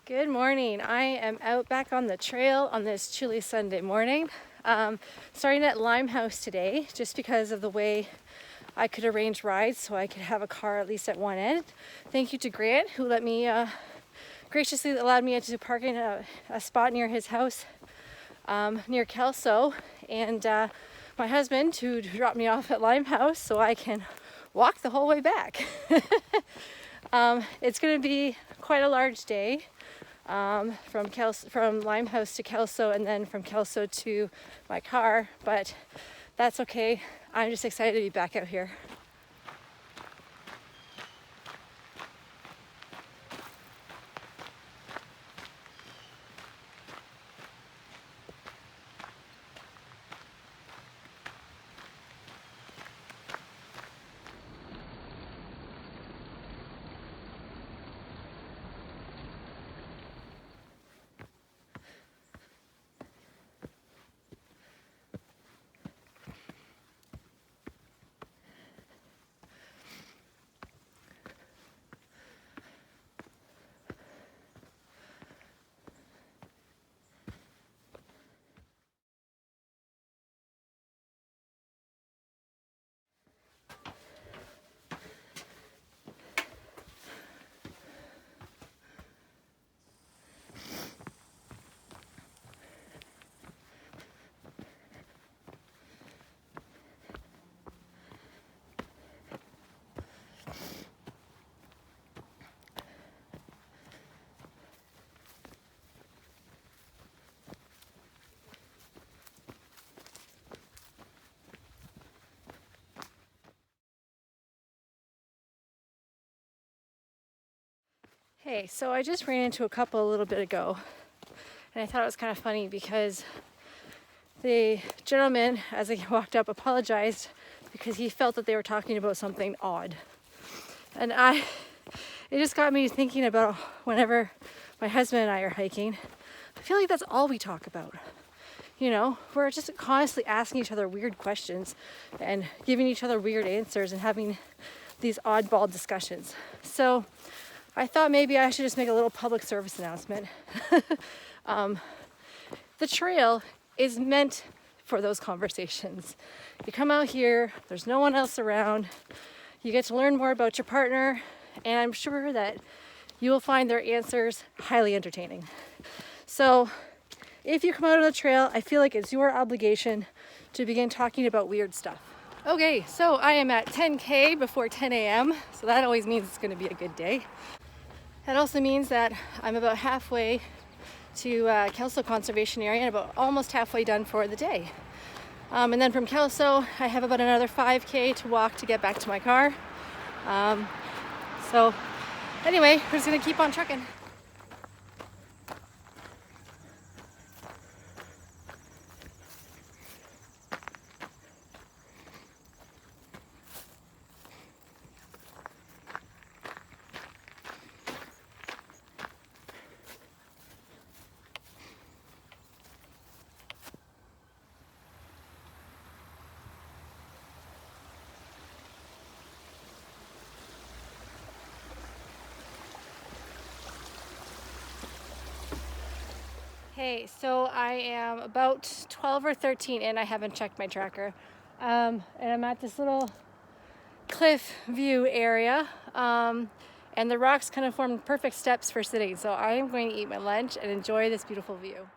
Good morning. I am out back on the trail on this chilly Sunday morning. Starting at Limehouse today, just because of the way I could arrange rides so I could have a car at least at one end. Thank you to Grant, who let me graciously allowed me to park in a spot near his house near Kelso, and my husband who dropped me off at Limehouse so I can walk the whole way back. It's going to be quite a large day. From Limehouse to Kelso and then from Kelso to my car, but that's okay. I'm just excited to be back out here. Hey, so I just ran into a couple a little bit ago, and I thought it was kind of funny because the gentleman, as he walked up, apologized because he felt that they were talking about something odd. And it just got me thinking about whenever my husband and I are hiking, I feel like that's all we talk about. You know, we're just constantly asking each other weird questions and giving each other weird answers and having these oddball discussions. So I thought maybe I should just make a little public service announcement. The trail is meant for those conversations. You come out here, there's no one else around, you get to learn more about your partner, and I'm sure that you will find their answers highly entertaining. So if you come out on the trail, I feel like it's your obligation to begin talking about weird stuff. Okay, so I am at 10K before 10 a.m., so that always means it's gonna be a good day. That also means that I'm about halfway to Kelso Conservation area and about almost halfway done for the day. And then from Kelso, I have about another 5K to walk to get back to my car. So anyway, we're just gonna keep on trucking. Hey, so I am about 12 or 13 in. I haven't checked my tracker. And I'm at this little cliff view area. And the rocks kind of form perfect steps for sitting. So I am going to eat my lunch and enjoy this beautiful view.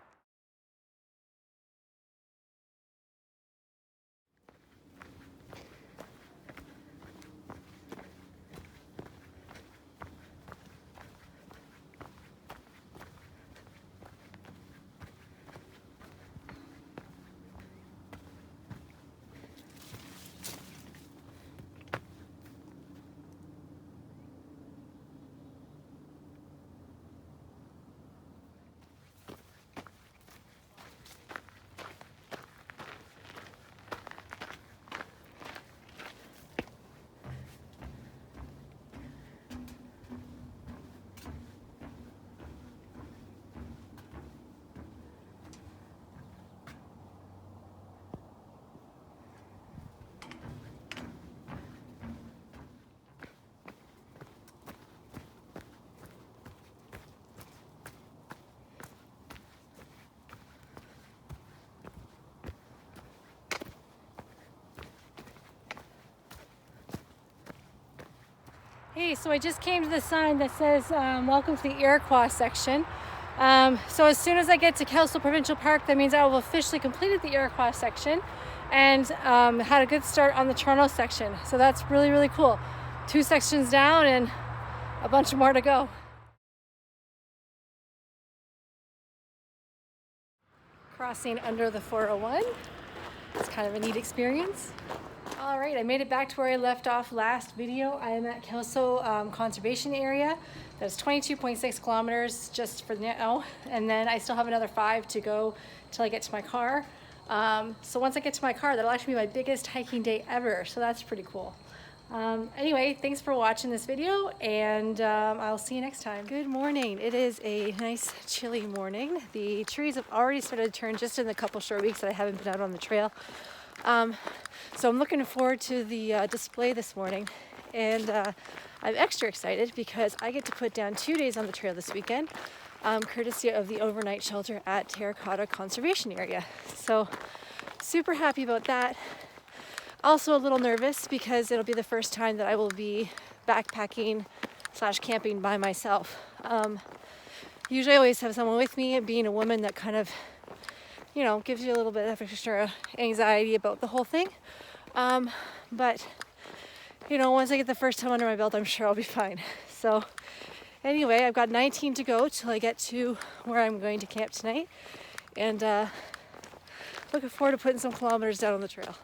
Hey, so I just came to the sign that says welcome to the Iroquois section. So as soon as I get to Kelso Provincial Park, that means I will have officially completed the Iroquois section and had a good start on the Toronto section. So that's really, really cool. 2 sections down and a bunch more to go. Crossing under the 401. It's kind of a neat experience. All right, I made it back to where I left off last video. I am at Kelso Conservation area. That's 22.6 kilometers just for now. And then I still have another 5 to go till I get to my car. So once I get to my car, that'll actually be my biggest hiking day ever. So that's pretty cool. Anyway, thanks for watching this video, and I'll see you next time. Good morning. It is a nice chilly morning. The trees have already started to turn just in the couple short weeks that I haven't been out on the trail. So I'm looking forward to the display this morning, and I'm extra excited because I get to put down 2 days on the trail this weekend, courtesy of the overnight shelter at Trail Conservation area. So super happy about that. Also a little nervous because it'll be the first time that I will be backpacking / camping by myself. Usually I always have someone with me, and being a woman, that kind of, you know, gives you a little bit of extra anxiety about the whole thing. But, you know, once I get the first time under my belt, I'm sure I'll be fine. So anyway, I've got 19 to go till I get to where I'm going to camp tonight. And looking forward to putting some kilometers down on the trail.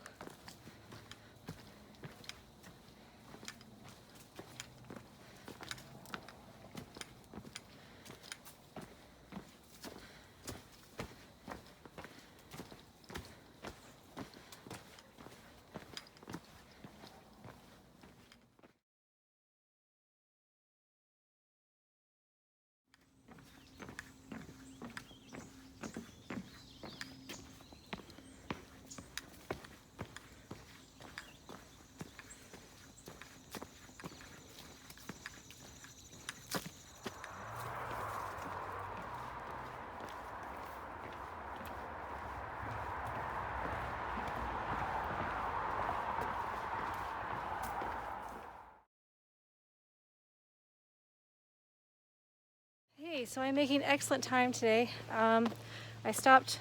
Hey, so I'm making excellent time today. I stopped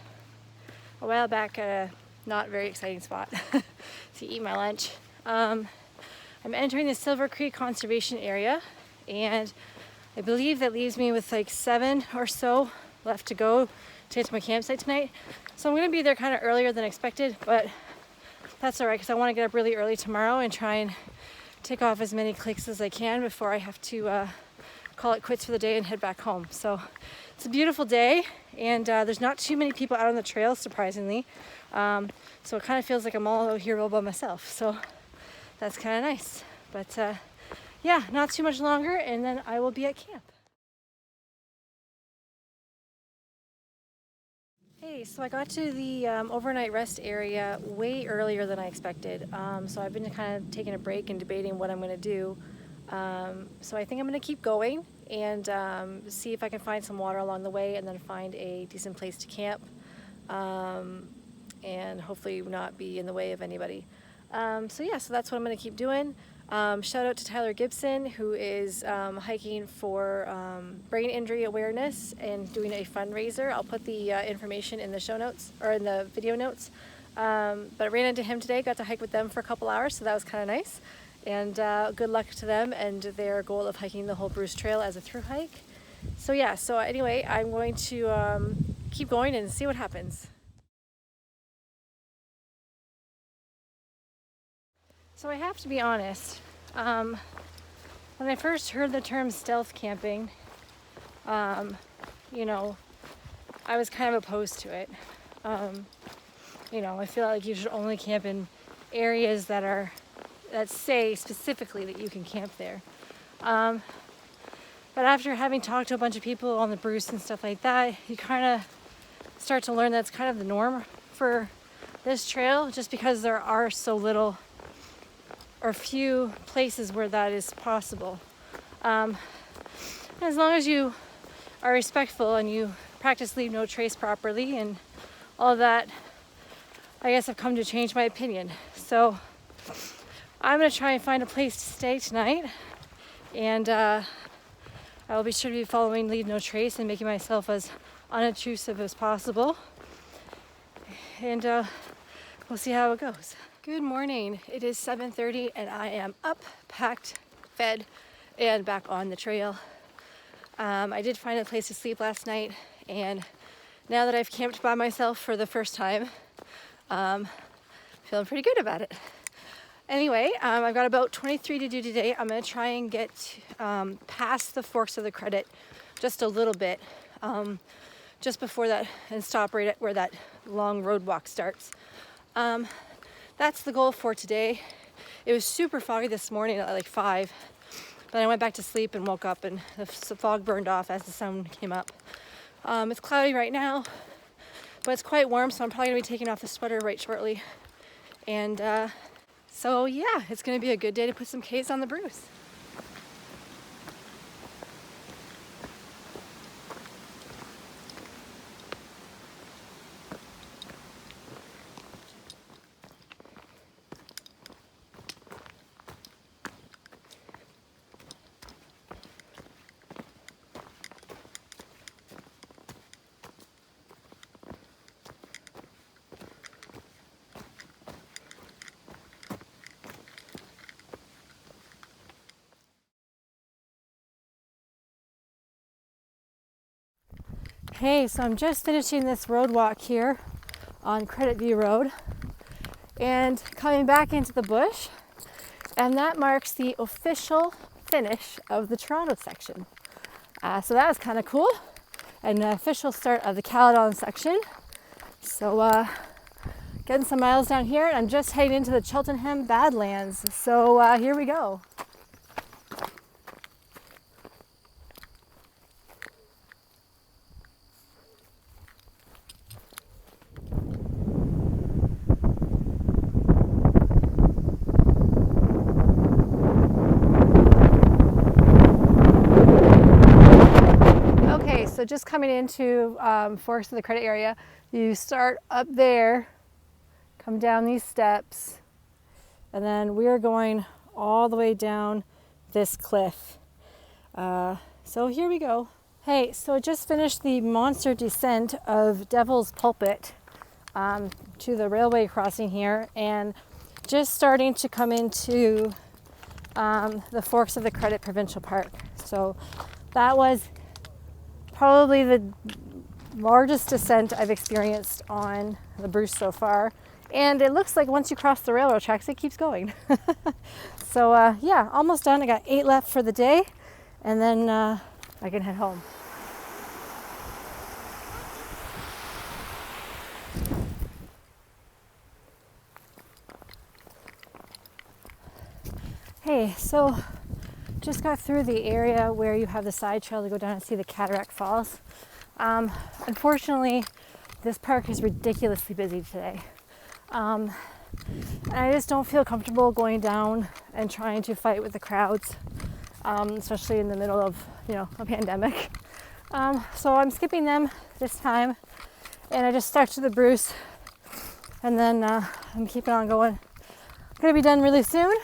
a while back at a not very exciting spot to eat my lunch. I'm entering the Silver Creek Conservation area, and I believe that leaves me with like 7 or so left to go to get to my campsite tonight. So I'm going to be there kind of earlier than expected, but that's all right because I want to get up really early tomorrow and try and tick off as many clicks as I can before I have to call it quits for the day and head back home. So it's a beautiful day, and there's not too many people out on the trail, surprisingly. So it kind of feels like I'm all out here all by myself. So that's kind of nice. But yeah, not too much longer, and then I will be at camp. Hey, so I got to the overnight rest area way earlier than I expected. So I've been kind of taking a break and debating what I'm going to do. So I think I'm going to keep going and see if I can find some water along the way, and then find a decent place to camp, and hopefully not be in the way of anybody. So yeah, so that's what I'm going to keep doing. Shout out to Tyler Gibson, who is hiking for brain injury awareness and doing a fundraiser. I'll put the information in the show notes, or in the video notes. But I ran into him today, got to hike with them for a couple hours, so that was kind of nice. And good luck to them and their goal of hiking the whole Bruce Trail as a through hike. So yeah, so anyway, I'm going to keep going and see what happens. So I have to be honest, when I first heard the term stealth camping, you know, I was kind of opposed to it. You know, I feel like you should only camp in areas that say specifically that you can camp there. But after having talked to a bunch of people on the Bruce and stuff like that, you kind of start to learn that's kind of the norm for this trail, just because there are so little or few places where that is possible. As long as you are respectful and you practice leave no trace properly and all of that, I guess I've come to change my opinion. So I'm gonna try and find a place to stay tonight And I will be sure to be following Leave No Trace and making myself as unobtrusive as possible. And we'll see how it goes. Good morning. It is 7:30 and I am up, packed, fed, and back on the trail. I did find a place to sleep last night, and now that I've camped by myself for the first time, feeling pretty good about it. Anyway, I've got about 23 to do today. I'm going to try and get past the forks of the Credit just a little bit, just before that, and stop right at where that long road walk starts. That's the goal for today. It was super foggy this morning at like 5, but I went back to sleep and woke up and the fog burned off as the sun came up. It's cloudy right now, but it's quite warm, so I'm probably going to be taking off the sweater right shortly. And so yeah, it's going to be a good day to put some Ks on the Bruce. Hey, so I'm just finishing this road walk here on Credit View Road and coming back into the bush, and that marks the official finish of the Toronto section. So that was kind of cool, and the official start of the Caledon section. So getting some miles down here, and I'm just heading into the Cheltenham Badlands. So here we go. So just coming into Forest of the Credit area, you start up there, come down these steps, and then we're going all the way down this cliff. So here we go. Hey, so I just finished the monster descent of Devil's Pulpit to the railway crossing here, and just starting to come into the Forks of the Credit Provincial Park. So that was probably the largest descent I've experienced on the Bruce so far. And it looks like once you cross the railroad tracks, it keeps going. So yeah, almost done. I got 8 left for the day, and then I can head home. Hey, so just got through the area where you have the side trail to go down and see the Cataract Falls. Unfortunately, this park is ridiculously busy today. And I just don't feel comfortable going down and trying to fight with the crowds, especially in the middle of, a pandemic. So I'm skipping them this time, and I just stuck to the Bruce, and then I'm keeping on going. I'm gonna be done really soon,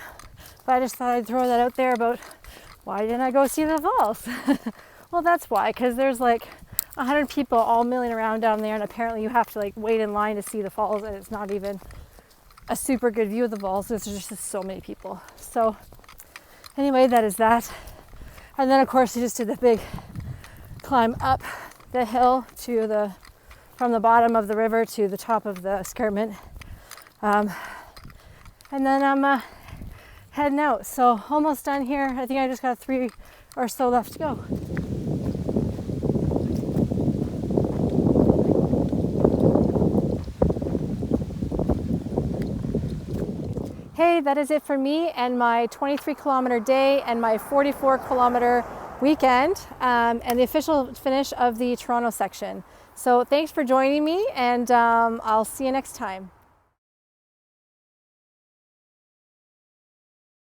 but I just thought I'd throw that out there about why didn't I go see the falls? Well, that's why, because there's like 100 people all milling around down there, and apparently you have to wait in line to see the falls, and it's not even a super good view of the falls. There's just so many people. So anyway, that is that. And then of course we just did the big climb up the hill from the bottom of the river to the top of the escarpment. And then I'm heading out. So almost done here. I think I just got 3 or so left to go. Hey, that is it for me and my 23-kilometer day and my 44-kilometer weekend, and the official finish of the Toronto section. So thanks for joining me, and I'll see you next time.